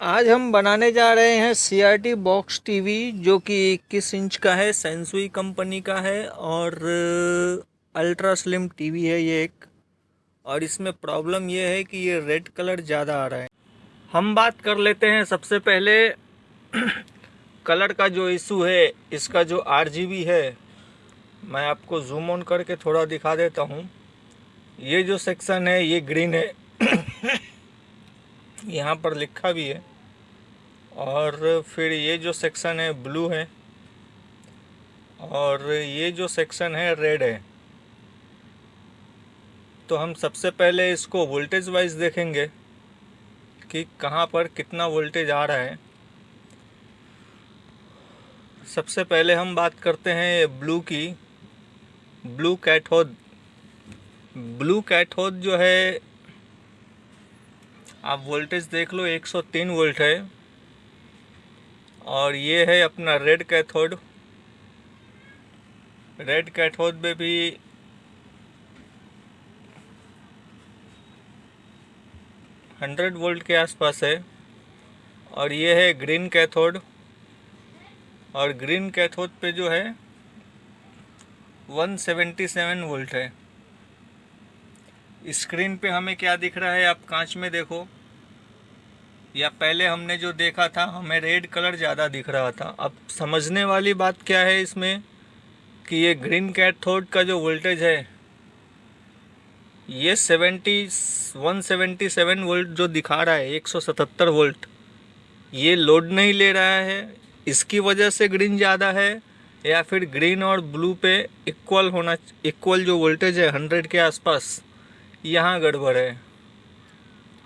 आज हम बनाने जा रहे हैं CRT बॉक्स टीवी जो कि 21 इंच का है, सेंसुई कंपनी का है और अल्ट्रा स्लिम टीवी है ये एक। और इसमें प्रॉब्लम ये है कि ये रेड कलर ज़्यादा आ रहा है। हम बात कर लेते हैं सबसे पहले कलर का जो इशू है। इसका जो RGB है, मैं आपको जूम ऑन करके थोड़ा दिखा देता हूँ। ये जो सेक्शन है ये ग्रीन है यहाँ पर लिखा भी है। और फिर ये जो सेक्शन है ब्लू है और ये जो सेक्शन है रेड है। तो हम सबसे पहले इसको वोल्टेज वाइज देखेंगे कि कहाँ पर कितना वोल्टेज आ रहा है। सबसे पहले हम बात करते हैं ब्लू की। ब्लू कैथोड जो है, आप वोल्टेज देख लो, 103 वोल्ट है। और ये है अपना रेड कैथोड में भी 100 वोल्ट के आसपास है। और ये है ग्रीन कैथोड, और ग्रीन कैथोड पे जो है 177 वोल्ट है। स्क्रीन पे हमें क्या दिख रहा है, आप कांच में देखो, या पहले हमने जो देखा था हमें रेड कलर ज़्यादा दिख रहा था। अब समझने वाली बात क्या है इसमें कि ये ग्रीन कैथोड का जो वोल्टेज है ये 177 वोल्ट जो दिखा रहा है, 177 वोल्ट, ये लोड नहीं ले रहा है। इसकी वजह से ग्रीन ज़्यादा है, या फिर ग्रीन और ब्लू पे इक्वल जो वोल्टेज है 100 के आसपास, यहाँ गड़बड़ है।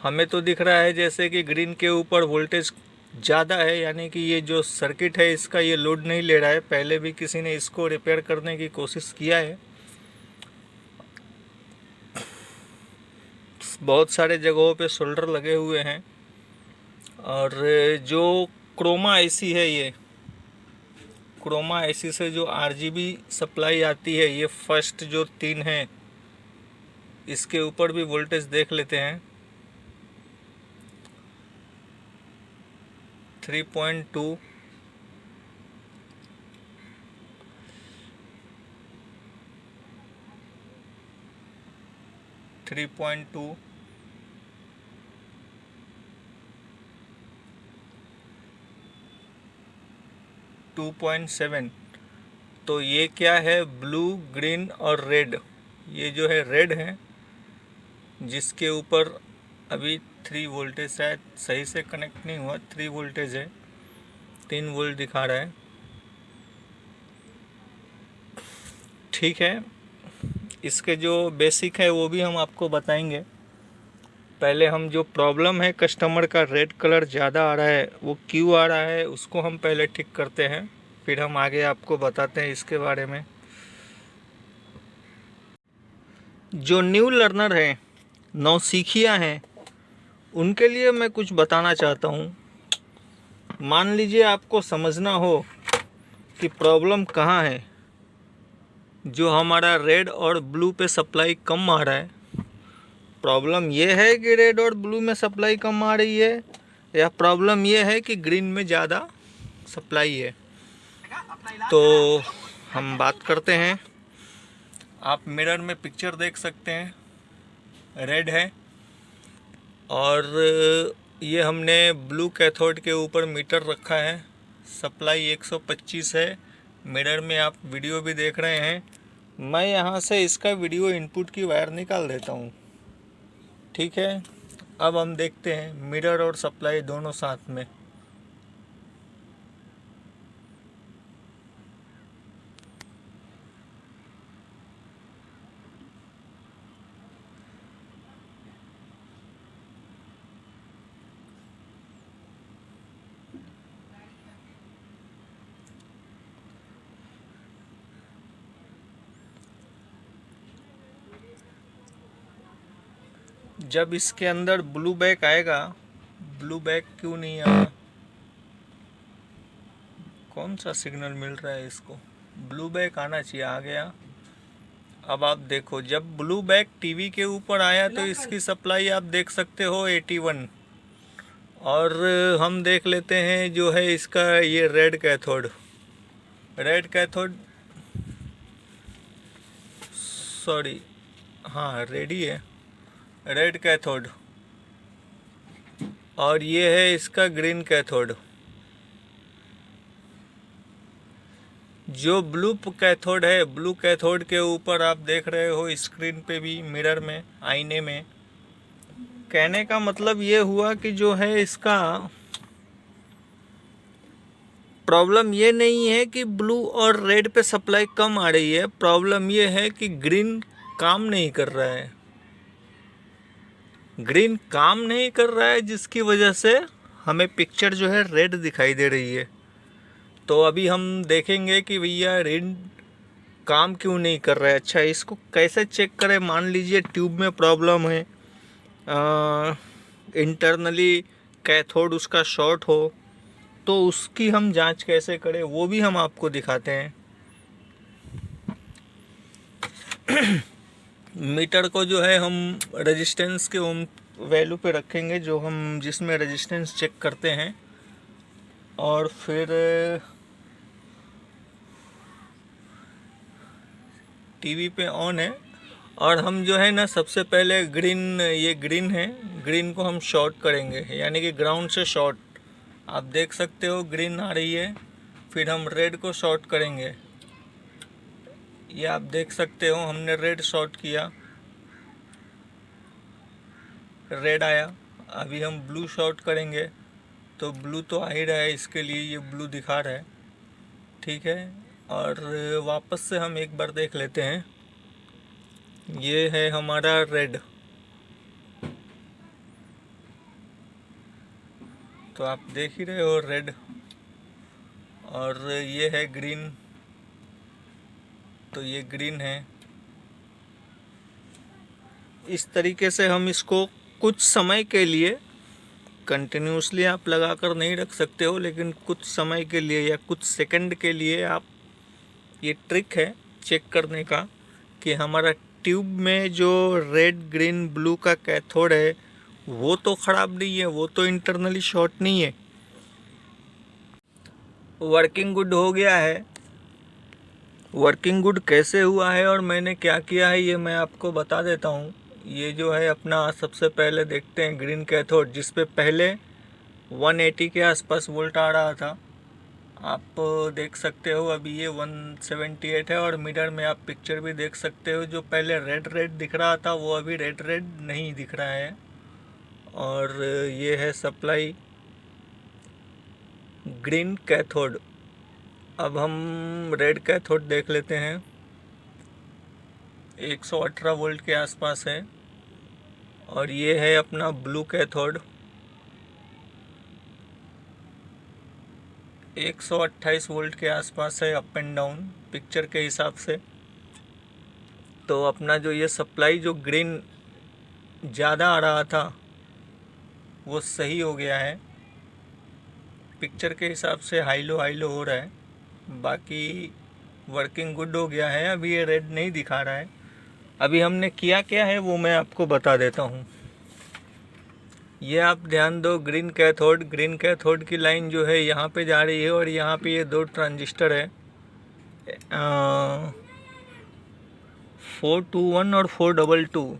हमें तो दिख रहा है जैसे कि ग्रीन के ऊपर वोल्टेज ज़्यादा है, यानी कि ये जो सर्किट है इसका ये लोड नहीं ले रहा है। पहले भी किसी ने इसको रिपेयर करने की कोशिश किया है, बहुत सारे जगहों पे सोल्डर लगे हुए हैं। और जो क्रोमा एसी है, ये क्रोमा एसी से जो RGB सप्लाई आती है, ये फर्स्ट जो 3 है इसके ऊपर भी वोल्टेज देख लेते हैं। 3.2, 3.2, 2.7। तो ये क्या है, ब्लू, ग्रीन और रेड। ये जो है रेड है, जिसके ऊपर अभी 3 वोल्टेज शायद सही से कनेक्ट नहीं हुआ। 3 वोल्टेज है, 3 वोल्ट दिखा रहा है। ठीक है, इसके जो बेसिक है वो भी हम आपको बताएंगे। पहले हम जो प्रॉब्लम है कस्टमर का रेड कलर ज़्यादा आ रहा है, वो क्यों आ रहा है उसको हम पहले ठीक करते हैं, फिर हम आगे आपको बताते हैं इसके बारे में। जो न्यू लर्नर हैं, नौसिखिया हैं, उनके लिए मैं कुछ बताना चाहता हूँ। मान लीजिए आपको समझना हो कि प्रॉब्लम कहाँ है। जो हमारा रेड और ब्लू पे सप्लाई कम आ रहा है, प्रॉब्लम ये है कि रेड और ब्लू में सप्लाई कम आ रही है, या प्रॉब्लम ये है कि ग्रीन में ज़्यादा सप्लाई है। तो हम बात करते हैं। आप मिरर में पिक्चर देख सकते हैं, रेड है। और ये हमने ब्लू कैथोड के ऊपर मीटर रखा है, सप्लाई 125 है। मिरर में आप वीडियो भी देख रहे हैं। मैं यहाँ से इसका वीडियो इनपुट की वायर निकाल देता हूँ। ठीक है, अब हम देखते हैं मिरर और सप्लाई दोनों साथ में। जब इसके अंदर ब्लू बैक आएगा, ब्लू बैक क्यों नहीं आया, कौन सा सिग्नल मिल रहा है इसको, ब्लू बैक आना चाहिए, आ गया। अब आप देखो, जब ब्लू बैक टीवी के ऊपर आया तो इसकी सप्लाई आप देख सकते हो 81, और हम देख लेते हैं जो है इसका ये रेड कैथोड, सॉरी, हाँ रेड ही है, रेड कैथोड। और ये है इसका ग्रीन कैथोड। जो ब्लू कैथोड है, ब्लू कैथोड के ऊपर आप देख रहे हो स्क्रीन पे भी, मिरर में, आईने में। कहने का मतलब ये हुआ कि जो है इसका प्रॉब्लम ये नहीं है कि ब्लू और रेड पे सप्लाई कम आ रही है, प्रॉब्लम ये है कि ग्रीन काम नहीं कर रहा है। ग्रीन काम नहीं कर रहा है जिसकी वजह से हमें पिक्चर जो है रेड दिखाई दे रही है। तो अभी हम देखेंगे कि भैया रेड काम क्यों नहीं कर रहा है। अच्छा, इसको कैसे चेक करें? मान लीजिए ट्यूब में प्रॉब्लम है, इंटरनली कैथोड उसका शॉर्ट हो, तो उसकी हम जांच कैसे करें वो भी हम आपको दिखाते हैं। मीटर को जो है हम रेजिस्टेंस के वैल्यू पे रखेंगे, जो हम जिसमें रेजिस्टेंस चेक करते हैं, और फिर टीवी पे ऑन है। और हम जो है ना सबसे पहले ग्रीन, ये ग्रीन है, ग्रीन को हम शॉर्ट करेंगे, यानी कि ग्राउंड से शॉर्ट। आप देख सकते हो ग्रीन आ रही है। फिर हम रेड को शॉर्ट करेंगे, ये आप देख सकते हो हमने रेड शॉर्ट किया, रेड आया। अभी हम ब्लू शॉर्ट करेंगे तो ब्लू तो आ ही रहा है, इसके लिए ये ब्लू दिखा रहा है, ठीक है। और वापस से हम एक बार देख लेते हैं, ये है हमारा रेड, तो आप देख ही रहे हो रेड। और ये है ग्रीन, तो ये ग्रीन है। इस तरीके से हम इसको कुछ समय के लिए, कंटिन्यूसली आप लगा कर नहीं रख सकते हो, लेकिन कुछ समय के लिए या कुछ सेकंड के लिए आप, ये ट्रिक है चेक करने का कि हमारा ट्यूब में जो रेड ग्रीन ब्लू का कैथोड है वो तो ख़राब नहीं है, वो तो इंटरनली शॉर्ट नहीं है, वर्किंग गुड हो गया है। वर्किंग गुड कैसे हुआ है और मैंने क्या किया है ये मैं आपको बता देता हूँ। ये जो है अपना, सबसे पहले देखते हैं ग्रीन कैथोड, जिस पे पहले 180 के आसपास वोल्ट आ रहा था, आप देख सकते हो अभी ये 178 है। और मिरर में आप पिक्चर भी देख सकते हो, जो पहले रेड रेड दिख रहा था वो अभी रेड रेड नहीं दिख रहा है। और ये है सप्लाई ग्रीन कैथोड। अब हम रेड कैथोड देख लेते हैं, 118 वोल्ट के आसपास है। और ये है अपना ब्लू कैथोड, 128 वोल्ट के आसपास है, अप एंड डाउन पिक्चर के हिसाब से। तो अपना जो ये सप्लाई जो ग्रीन ज़्यादा आ रहा था वो सही हो गया है, पिक्चर के हिसाब से हाई लो हो रहा है, बाकी वर्किंग गुड हो गया है। अभी ये रेड नहीं दिखा रहा है। अभी हमने किया क्या है वो मैं आपको बता देता हूँ। ये आप ध्यान दो, ग्रीन कैथोड की लाइन जो है यहाँ पे जा रही है, और यहाँ पे ये दो ट्रांजिस्टर है, 421 और 422।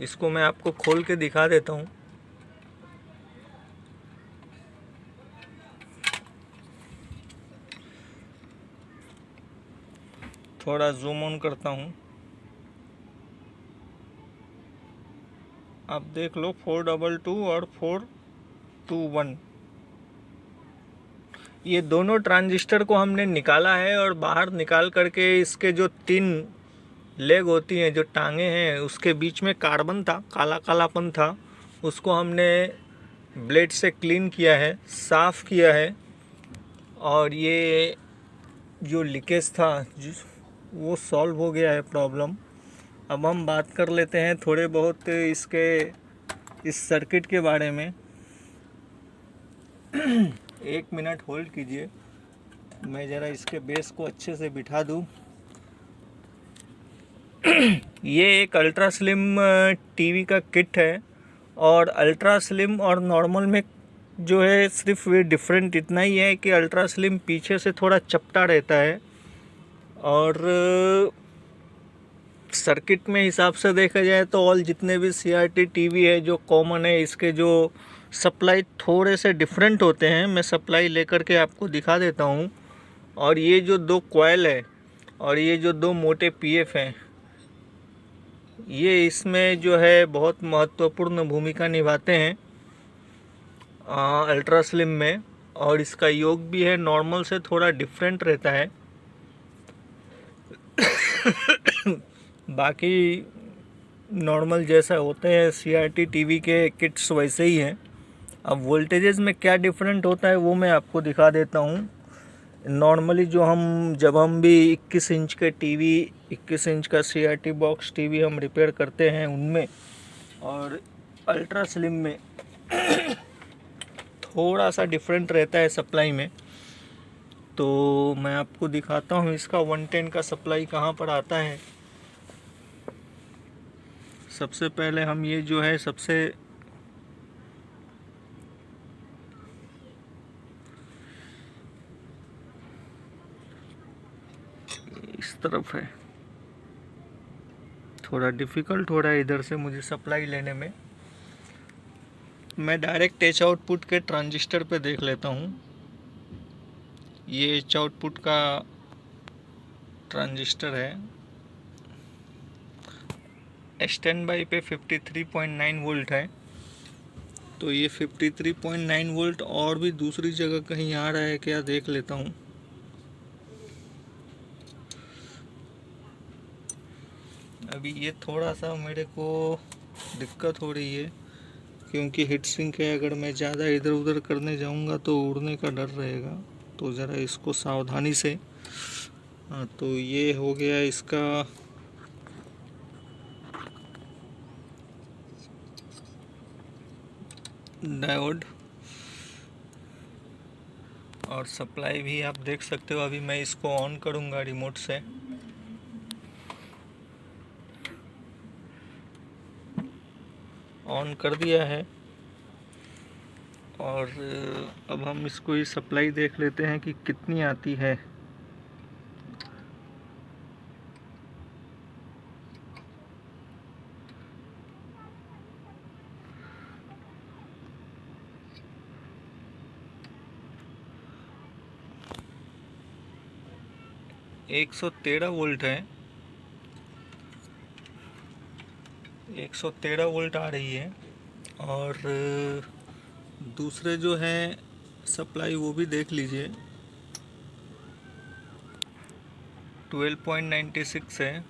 इसको मैं आपको खोल के दिखा देता हूँ। थोड़ा जूम ऑन करता हूँ, आप देख लो 422 और 421, ये दोनों ट्रांजिस्टर को हमने निकाला है। और बाहर निकाल करके इसके जो 3 लेग होती हैं, जो टांगे हैं, उसके बीच में कार्बन था, काला कालापन था, उसको हमने ब्लेड से क्लीन किया है, साफ़ किया है। और ये जो लीकेज था वो सॉल्व हो गया है प्रॉब्लम। अब हम बात कर लेते हैं थोड़े बहुत इसके, इस सर्किट के बारे में। 1 मिनट होल्ड कीजिए, मैं ज़रा इसके बेस को अच्छे से बिठा दूँ। ये एक अल्ट्रा स्लिम टीवी का किट है, और अल्ट्रा स्लिम और नॉर्मल में जो है सिर्फ वे डिफरेंट इतना ही है कि अल्ट्रा स्लिम पीछे से थोड़ा चपटा रहता है, और सर्किट में हिसाब से देखा जाए तो ऑल जितने भी CRT टीवी है जो कॉमन है, इसके जो सप्लाई थोड़े से डिफरेंट होते हैं। मैं सप्लाई लेकर के आपको दिखा देता हूँ। और ये जो 2 कॉइल है और ये जो 2 मोटे PF हैं, ये इसमें जो है बहुत महत्वपूर्ण भूमिका निभाते हैं अल्ट्रा स्लिम में। और इसका योग भी है नॉर्मल से थोड़ा डिफरेंट रहता है। बाकी नॉर्मल जैसा होते हैं CRT टीवी के किट्स वैसे ही हैं। अब वोल्टेजेस में क्या डिफरेंट होता है वो मैं आपको दिखा देता हूँ। नॉर्मली जब हम भी 21 इंच के टीवी, 21 इंच का CRT बॉक्स टीवी हम रिपेयर करते हैं उनमें, और अल्ट्रा स्लिम में थोड़ा सा डिफरेंट रहता है सप्लाई में। तो मैं आपको दिखाता हूँ इसका 110 का सप्लाई कहाँ पर आता है। सबसे पहले हम ये जो है सबसे इस तरफ है, थोड़ा डिफ़िकल्ट हो रहा है इधर से मुझे सप्लाई लेने में। मैं डायरेक्ट एच आउटपुट के ट्रांजिस्टर पे देख लेता हूँ। ये एच आउटपुट का ट्रांजिस्टर है। स्टैंड बाई पे 53.9 वोल्ट है। तो ये 53.9 वोल्ट और भी दूसरी जगह कहीं आ रहा है क्या देख लेता हूँ। अभी ये थोड़ा सा मेरे को दिक्कत हो रही है क्योंकि हीट सिंक है। अगर मैं ज़्यादा इधर उधर करने जाऊँगा तो उड़ने का डर रहेगा। तो ज़रा इसको सावधानी से, हाँ, तो ये हो गया इसका डायोड। और सप्लाई भी आप देख सकते हो। अभी मैं इसको ऑन करूँगा रिमोट से। ऑन कर दिया है। और अब हम इसको ही सप्लाई देख लेते हैं कि कितनी आती है। एक 113 वोल्ट है। 113 वोल्ट आ रही है। और दूसरे जो हैं सप्लाई वो भी देख लीजिए। 12.96 है।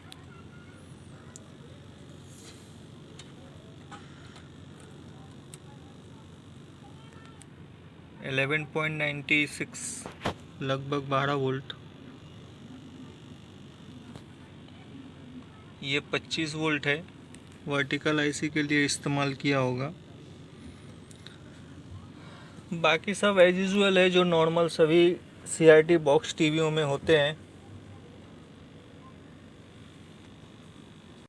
(11.96) लगभग 12 वोल्ट। ये 25 वोल्ट है। वर्टिकल आईसी के लिए इस्तेमाल किया होगा। बाकी सब एज यूजुअल है जो नॉर्मल सभी CRT बॉक्स टीवियों में होते हैं।